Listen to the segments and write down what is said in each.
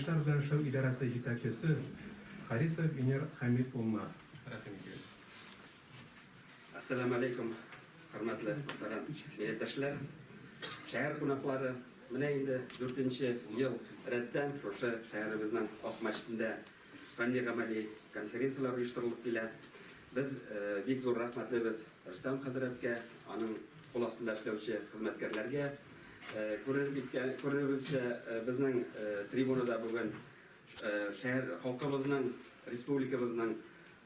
Яшьләр белән эшләү идарәсе җитәкчесе Харисов Венер Хамид улына рәхим итегез. Ассаламу алейкум, хөрмәтле милләттәшләр, шәһәр кунаклары. Менә инде 4нче ел рәттән шушы шәһәребезнең Ак мәчетендә фәнни-гамәли конференциялар оештырылып килә. Без бик зур рәхмәтлебез Рөстәм хәзрәткә, аның кул астында эшләүче хезмәткәрләргә. Күренүебезчә, безнең трибунада бүген шәһәр халкыбызның, республикабызның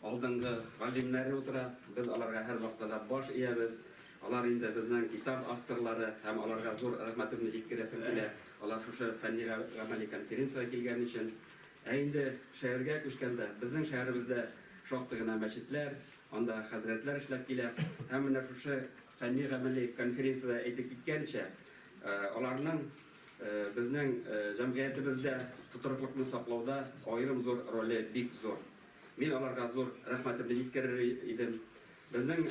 алдынгы галимнәре утыра. Без аларга һәр вакытта баш иябез. Алар инде безнең китап авторлары һәм аларга зур рәхмәтемне җиткерәсем килә. Алар шушы фәнни-гамәли конференциягә килгән өчен. Инде шәһәргә күчкәндә, безнең шәһәребездә шактый гына мәчетләр, анда хәзрәтләр эшләп килә. Һәм менә шушы фәнни-гамәли конференциядә әйтеп киткәнчә, аларның безнең җәмгыятебездә тотрыклыкны саклауда аерым зур роле бик зур. Мин аларга зур рәхмәтемне җиткерер идем. Безнең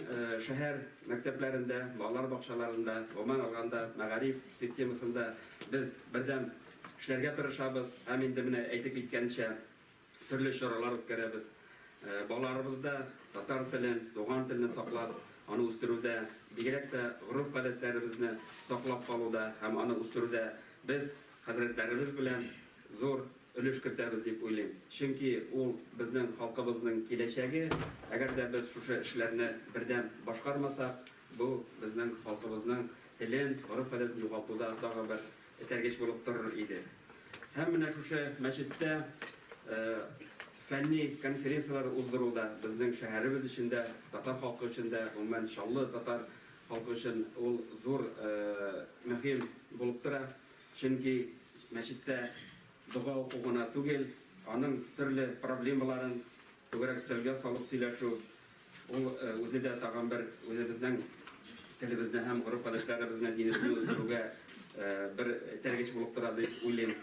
шәһәр мәктәпләрендә, балалар бакчаларында, гомумән алганда мәгариф системасында без бердәм эшләргә тырышабыз. Һәм инде менә әйтеп киткәнчә төрле чаралар үткәрәбез. Балаларыбызда татар телен, туган телен саклап, аны үстерүдә, бигрәк тә гореф-гадәтләребезне саклап калуда һәм аны үстерүдә без хәзрәтләребез белән зур өлеш кертәбез дип уйлыйм. Чөнки ул безнең халкыбызның киләчәге. Әгәр дә без шушы эшләрне бердәм башкармасак, бу безнең халкыбызның телен, гореф-гадәтен югалтуда тагы бер этәргеч булып торыр иде. Һәм менә шушы мәчеттә фәнни конференциялар уздыруда безнең шәһәребез эчендә, татар халкы эчендә, гомумән шаллы татар халкы өчен ул зур мөһим булып тора. Чөнки мәчеттә дуга уку гына түгел, аның төрле проблемаларын түгәрәк өстәлгә салып сөйләшү, ул үзе дә тагын бер үзебезнең телебезне һәм гореф-гадәтләребезне, динебезне үстерүгә бер этәргеч булып тора дип уйлыйм.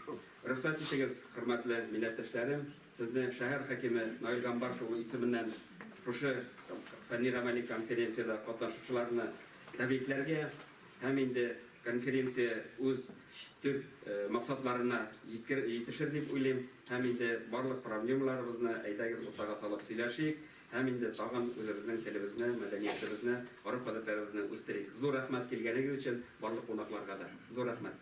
Рөхсәт итегез, хөрмәтле милләттәшләрем, сезне шәһәр хакиме Наил Гамбаршев исеменнән шушы фәнни-гамәли конференциядә катнашучыларны тәбрикләргә һәм инде конференция үз төп максатларына җитешер дип уйлыйм. Һәм инде барлык проблемаларыбызны әйдәгез уртага салып сөйләшик. Һәм инде тагын үзебезнең телебезне, мәдәниятебезне, гореф-гадәтләребезне үстерик. Зур рәхмәт килгәнегез өчен барлык кунакларга да. Зур рәхмәт.